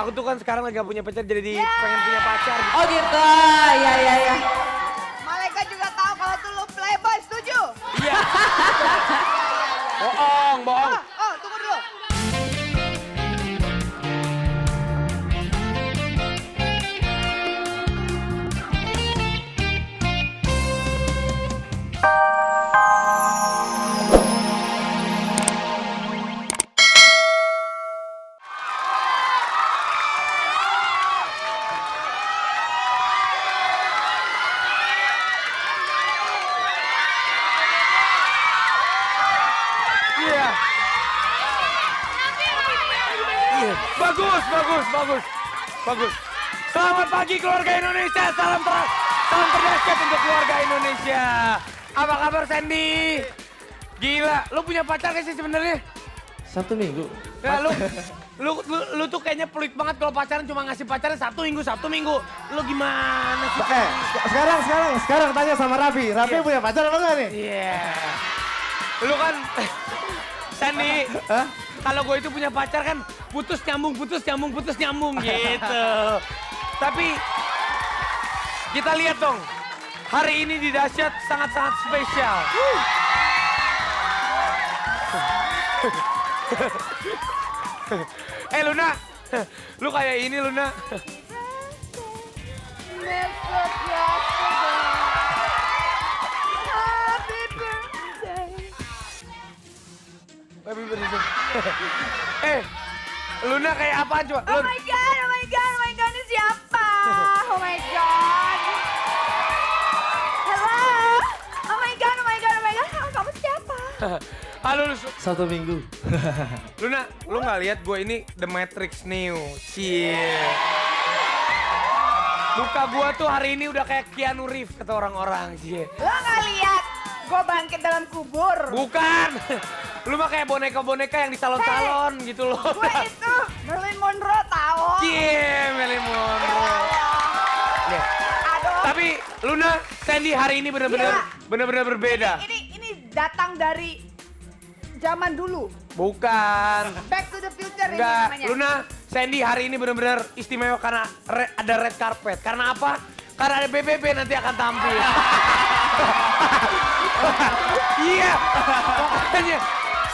Aku tuh kan sekarang lagi gak punya pacar jadi pengen punya pacar. Oh gitu, ya. Malaikat juga tahu kalau tuh lu playboy, setuju? Iya. Bohong. Oh, tunggu dulu. Iya. Iya. Bagus. Selamat pagi keluarga Indonesia. Salam terdahsyat untuk keluarga Indonesia. Apa kabar Sandy? Gila, lu punya pacar gak sih sebenarnya? 1 minggu. Ya, lu tuh kayaknya pelit banget kalau pacaran cuma ngasih pacaran Sabtu Minggu. Lu gimana sih? Sekarang tanya sama Raffi. Raffi punya pacar apa enggak nih? Iya. Lu kan, Sandy, kalau gue itu punya pacar kan putus nyambung gitu. Tapi kita lihat dong, hari ini di Dahsyat sangat-sangat spesial. Luna, lu kayak ini Luna. Happy birthday. Luna kayak apa coba? Oh my god, ini siapa? Oh my god. Hello? Oh my god, kamu siapa? Halo, 1 minggu. Luna, lu nggak lihat gue ini The Matrix Neo? Cie. Muka gue tuh hari ini udah kayak Keanu Reeves kata orang-orang, cie. Lo nggak lihat gue bangkit dalam kubur? Bukan. Lu mah kayak boneka-boneka yang di salon-salon gitu loh. Gue itu Marilyn Monroe tahu. Cie, Marilyn Monroe. Nih. Aduh. Tapi Luna, Sandy hari ini bener-bener berbeda. Ini datang dari zaman dulu. Bukan. Back to the future ini Enggak, namanya. Luna, Sandy hari ini bener-bener istimewa karena ada red carpet. Karena apa? Karena ada BBB nanti akan tampil. Iya, makanya.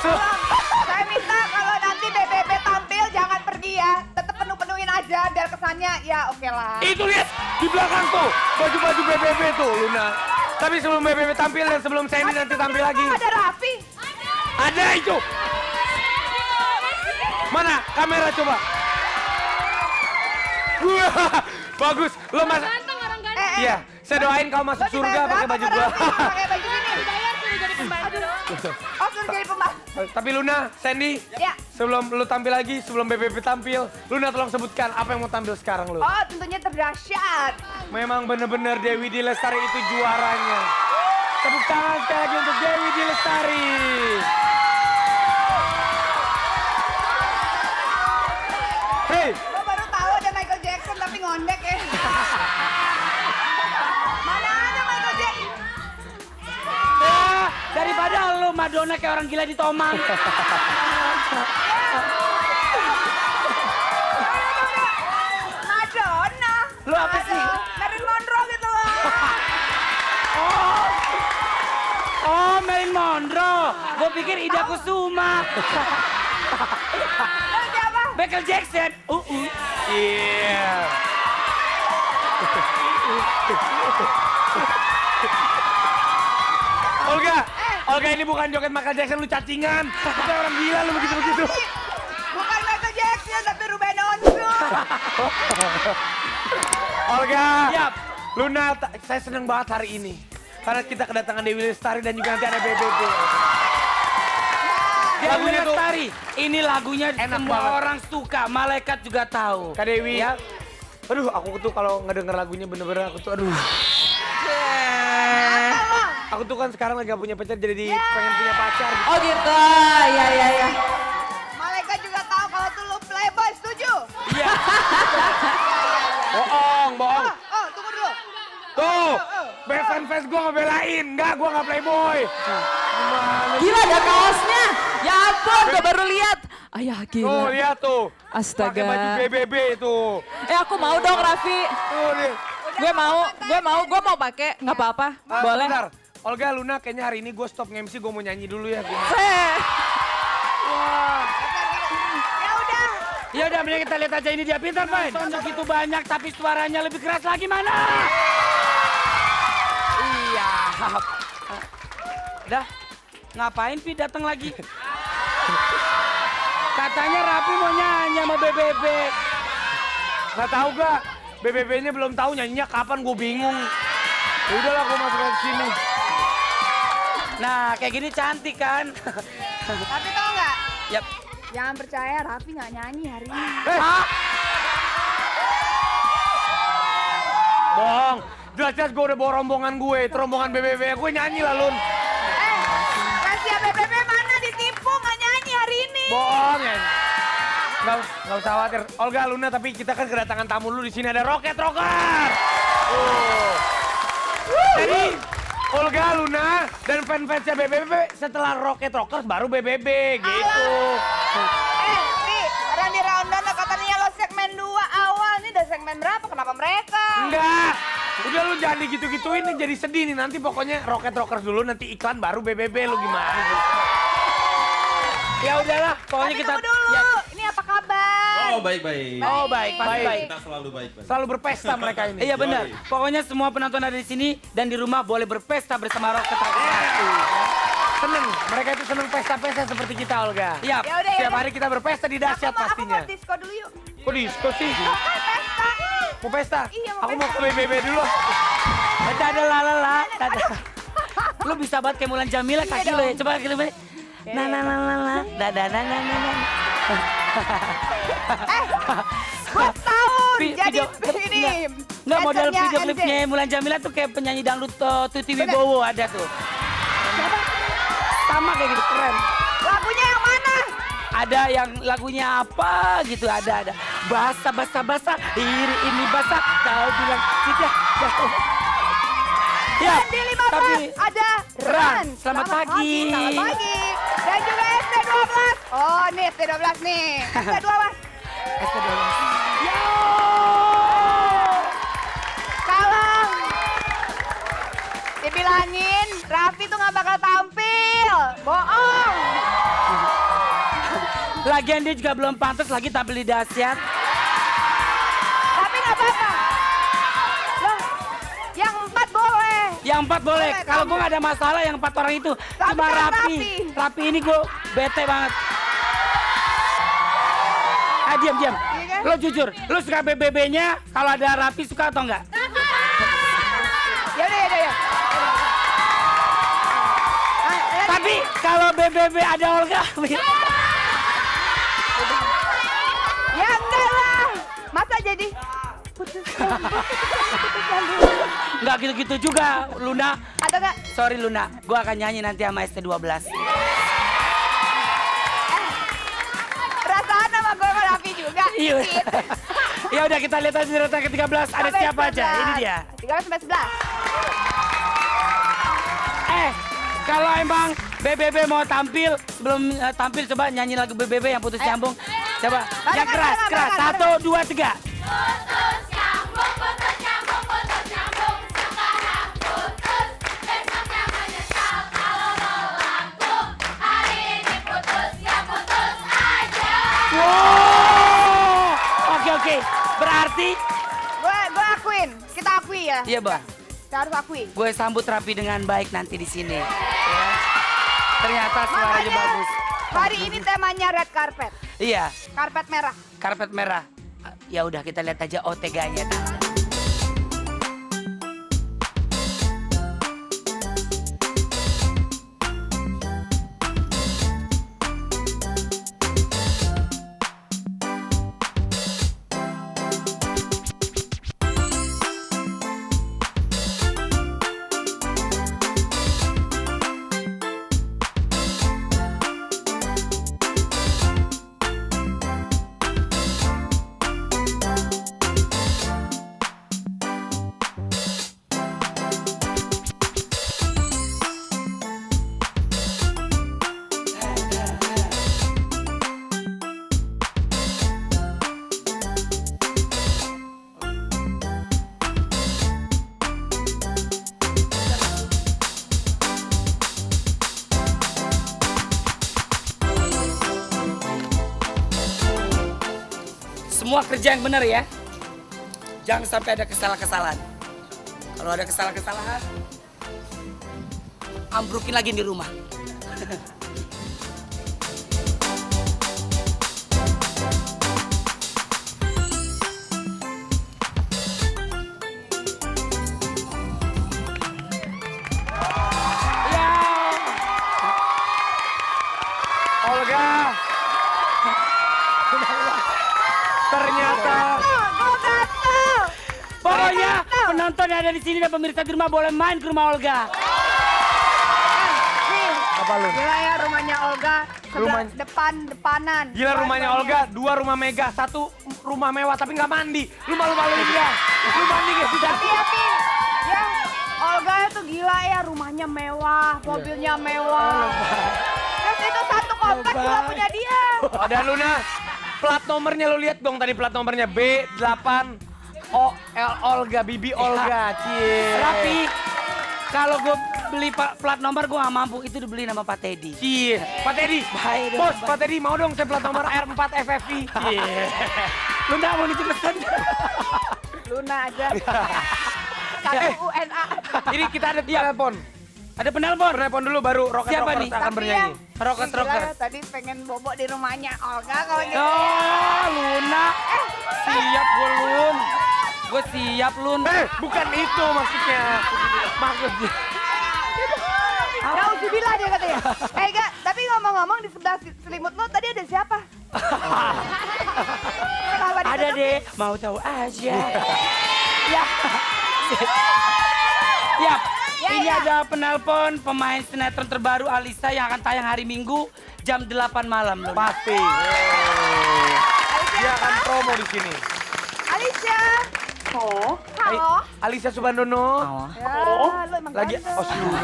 Saya minta kalau nanti BBB tampil jangan pergi ya. Tetap penuhin aja biar kesannya ya oke lah. Itu lihat di belakang tuh, baju-baju BBB tuh Luna. Tapi sebelum BBB tampil dan sebelum Sandy nanti tampil lagi. Ada Raffi. Ada itu. Mana kamera coba? Wah, bagus. Lo mas. Iya, saya doain kau masuk Lo surga dibayar pakai berapa baju sama gua. Raffi? Pakai baju ini. Oh suruh jadi pembantu. Tapi Luna, Sandy, Ya. sebelum lu tampil lagi, sebelum BBB tampil, Luna tolong sebutkan apa yang mau tampil sekarang lu. Oh tentunya terdahsyat. Memang bener-bener Dewi D. Lestari itu juaranya. Tepuk tangan sekali lagi untuk Dewi D. Lestari. Hei, Gue baru tahu ada Michael Jackson tapi ngondek ya. Mana ada Michael Jackson? Ya, daripada lu Madonna kayak orang gila di Tomang. Madonna. Lu apa sih? Marilyn Monroe gitu loh. Oh, Marilyn Monroe. Gue pikir Ida Kusuma. Lo siapa? Michael Jackson. iya. Olga ini bukan joget Michael Jackson, lu cacingan. Bukan orang gila lu begitu-begitu. Bukan Michael Jackson tapi Ruben Onsu. Olga, Siap. Luna, saya senang banget hari ini. Karena kita kedatangan Dewi Lestari dan juga nanti ada BBB. Dewi Lagunya tuh Lestari. Ini lagunya enak semua banget. orang suka. Malaikat juga tahu. Kak Dewi, Ya. aduh aku tuh kalau ngedenger lagunya bener-bener aku tuh aduh. Aku tuh kan sekarang lagi gak punya pacar jadi pengen punya pacar gitu. Oh gitu, ya. Malaikat juga tahu kalau tuh lu playboy, setuju? Iya. Bohong. Oh, tunggu dulu. Tuh, fans gue ngebelain. Enggak, gue gak playboy. Gimana? Gila ada kaosnya. Ya ampun, gue baru lihat. Ayah Tuh gila. lihat tuh. Astaga. Pakai baju BBB itu. Aku mau dong Raffi. Tuh nih. Gue mau pakai, nggak apa-apa. Boleh. Bentar. Olga, Luna, kayaknya hari ini gue stop nge-MC, gue mau nyanyi dulu ya. Wah. Ya udah. Ya udah, mending kita lihat aja ini dia pintar, Pak. Segitu banyak tapi suaranya lebih keras lagi mana? Iya. Dah, ngapain Pi datang lagi? Katanya Raffi mau nyanyi sama BBB. Nggak tahu gak? BBB-nya belum tahu nyanyinya kapan, gue bingung. Ya udahlah, gue masuk ke sini. Nah, kayak gini cantik kan? Tapi tau nggak? Yap. Jangan percaya Raffi nggak nyanyi hari ini. Hah? Bohong. Jelas-jelas gue udah bawa rombongan gue. Itu rombongan BBB gue nyanyi lah, Lun. Rahasia BBB mana ditipu nggak nyanyi hari ini? Bohong ya. Nggak usah khawatir. Olga, Luna, tapi kita kan kedatangan tamu lu di sini ada Rocket Rocker. Jadi Olga, Luna, dan fans-fansnya BBB setelah Rocket Rockers baru BBB gitu. Nih, orang di rundown katanya lo segmen 2 awal. Ini udah segmen berapa? Kenapa mereka? Enggak. Udah lu jangan digitu-gituin nih, jadi sedih nih. Nanti pokoknya Rocket Rockers dulu, nanti iklan baru BBB lu gimana. Ya udahlah, pokoknya Tapi kita... tunggu dulu. Ya. Ini apa kabar? Oh baik-baik. Oh baik, pasti baik. Kita selalu baik-baik. Selalu berpesta mereka ini. Iya benar. Pokoknya semua penonton ada di sini dan di rumah boleh berpesta bersama Rocket Rocker. Seneng, mereka itu seneng pesta-pesta seperti kita, Olga. Iya. Ya udah, ya Setiap udah. hari kita berpesta di dahsyat Aku pastinya. mau disco dulu yuk. Kok disco sih? Kan pesta. Mau pesta? Iya, mau Aku mau pesta. ke BBB dulu. Ada lalala, ada. Lu bisa banget kayak Mulan Jamila kaki Iya lu ya. dong. Coba kaki lu balik. Na na na na na, da da na na na na. Buat tahun. Vi- Jadi video- ini. Nggak model dancernya video NZ. klipnya Mulan Jamila tuh kayak penyanyi dangdut Tuti Wibowo ada tuh. Sama kayak gitu, keren. Lagunya yang mana? Ada yang lagunya apa gitu, ada. Basah, diri ini basah, kau bilang tidak. Ya, Dan di 15 tapi ada Ran. Ran. Selamat pagi. Selamat pagi. Dan juga ST12. Oh, nih ST12 nih. ST12. Yo. Salam. Dibilangin Raffi tuh nggak bakal tampil. Bohong. lagian dia juga belum pantas lagi tampil di dahsyat. Tapi nggak apa-apa. Loh, yang 4 boleh. Yang 4 boleh. Boleh, Kalau kamu. gue gak ada masalah yang 4 orang itu. Tapi Cuma kan Raffi. Raffi. Raffi ini gue bete banget. Ah diam. Iya kan? Lo jujur, lo suka BBB-nya kalau ada Raffi suka atau enggak? Ya udah. Tapi kalau BBB ada Olga. Ya enggak lah. Masa jadi putus Enggak gitu-gitu juga, Luna. atau enggak? Sorry Luna, gue akan nyanyi nanti sama ST12. Perasaan sama gue sama Raffi juga. Iya. Sip. Ya udah kita lihat aja di urutan ke-13 ada Sampai siapa aja. 11. Ini dia. 13 sampai 11. Kalau emang BBB mau tampil, sebelum tampil coba nyanyi lagu BBB yang putus nyambung. Coba, yang keras. Barengan. 1, 2, 3. Wow. Oke. Berarti, Gue akuin. Kita akui ya. iya bang. Kita harus akui. Gue sambut Raffi dengan baik nanti di sini. Ya. Ternyata suaranya Makanya bagus. hari ini temanya red carpet. Iya, Karpet merah. karpet merah. Ya udah kita lihat aja OTG-nya. Semua kerja yang benar ya. Jangan sampai ada kesalahan-kesalahan. Kalau ada kesalahan-kesalahan, ambrukin lagi di rumah. Ya. Olga. Ternyata Pokoknya penonton yang ada di sini dan pemirsa di rumah boleh main ke rumah Olga. apa lu? Gila ya rumahnya Olga. Sebelah Rumah- depanan. Gila rumahnya Olga, 2 rumah mega, 1 rumah mewah tapi nggak mandi. Lu malu-maluin dia. Lu mandi gak sih? Tapi ya, Pin. Ya, Olga itu gila ya rumahnya mewah, mobilnya mewah. Terus itu satu kompleks juga punya dia. Oh, dan Luna, plat nomornya lu lihat dong tadi plat nomornya B8 Olga, Bibi Olga. Cie. Rapi, kalau gue beli plat nomor gue gak mampu, itu dibeli nama Pak Teddy. Cie. Pak Teddy. Baik dong, Bos, baik. Pak Teddy mau dong saya plat nomor R4 FFV. Cie. Lu gak mau nitip pesan? Luna aja. Satu UNA. Ini kita ada telepon. Ada penelpon. Telepon dulu baru Rocket Siapa Rockers nih? akan Tapi bernyanyi. Rocket gila Rocker. ya, tadi pengen bobo di rumahnya Olga kalau gitu. Oh, Luna. Siap gue, Lun. Gue siap, Lun. Bukan itu maksudnya. Maksudnya. Nauzubillah dia katanya. Enggak, tapi ngomong-ngomong di sebelah selimut lo tadi ada siapa? Kenapa Ada ditutup? deh, mau tahu aja. Ya. Siap. Ya, Ini ya. ada penelpon pemain sinetron terbaru Alisa yang akan tayang hari Minggu jam 8 malam. Lun. Pasti. Dia akan promo di sini. Alicia. Halo, Halo. Alisa Subandono. Oh. Ya, lo emang Lagi ganteng. oh si Luna.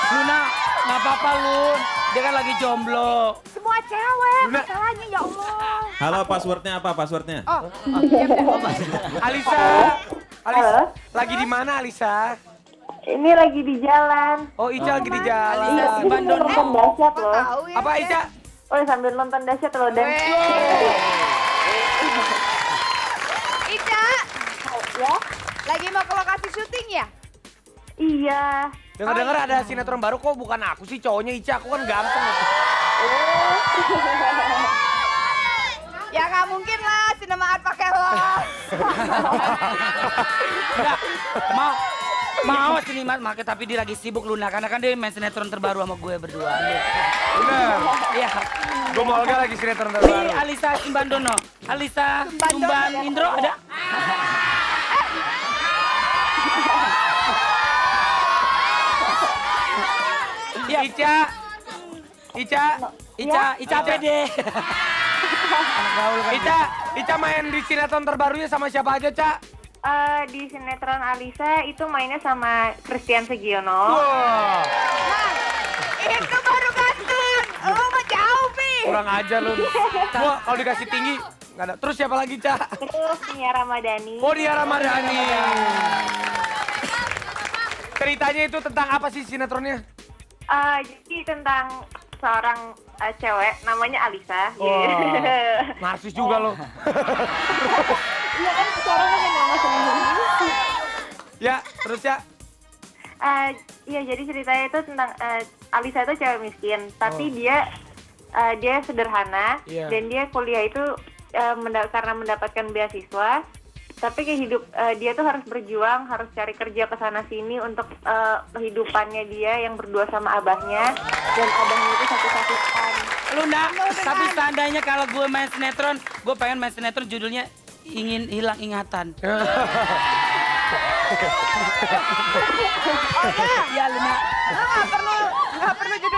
Luna, nggak apa-apa, Lun. Dia kan lagi jomblo. Semua cewek, Luna. masalahnya ya Allah. Halo, passwordnya apa? Passwordnya? Oh, Alisa. Alisa. Halo. Lagi di mana Alisa? ini lagi di jalan. Oh, Ica lagi di Alisa jalan. Ini Subandono. nonton dahsyat loh. tahu ya. Apa Ica? Oh, sambil nonton dahsyat loh dan Ica, ya. lagi mau ke lokasi syuting ya? Iya. Dengar-dengar ada sinetron baru kok bukan aku sih cowoknya Ica, aku kan ganteng. Ya nggak mungkin lah, Cinema Art pakai lo. Enggak, mau sini Mas, makanya tapi dia lagi sibuk Luna karena kan dia main sinetron terbaru sama gue berdua. Bener. Iya. Gue mau Olga lagi sinetron Ini terbaru. Alisa Simbandono. Alisa Sumbandono. Sumban Indro ada? Iya. Ica. Ica. Ica pede. Ica main di sinetron terbarunya sama siapa aja, Ca? Di sinetron Alisa itu mainnya sama Christian Sugiono. Wah, Itu baru ganteng. Lo mah jauh, Pi. kurang ajar lu. Gua kalau dikasih tinggi nggak ada. Terus siapa lagi, Ca? Terus Nia Ramadhani. Oh, Dia Ramadhani. Ceritanya itu tentang apa sih sinetronnya? Jadi tentang seorang cewek namanya Alisa. Wah, narsis juga lo. Iya kan sekarang kan yang seneng. Ya, terus ya. Iya, jadi ceritanya itu tentang Alisa itu cewek miskin, tapi dia sederhana Iya. dan dia kuliah itu karena mendapatkan beasiswa, tapi dia tuh harus berjuang, harus cari kerja ke sana sini untuk kehidupannya dia yang berdua sama abahnya, dan abahnya itu sakit-sakitan. Luna, tapi seandainya kalau gue main sinetron, gue pengen main sinetron judulnya Ingin Hilang Ingatan. Olga, Ya Luna. lo nggak perlu judul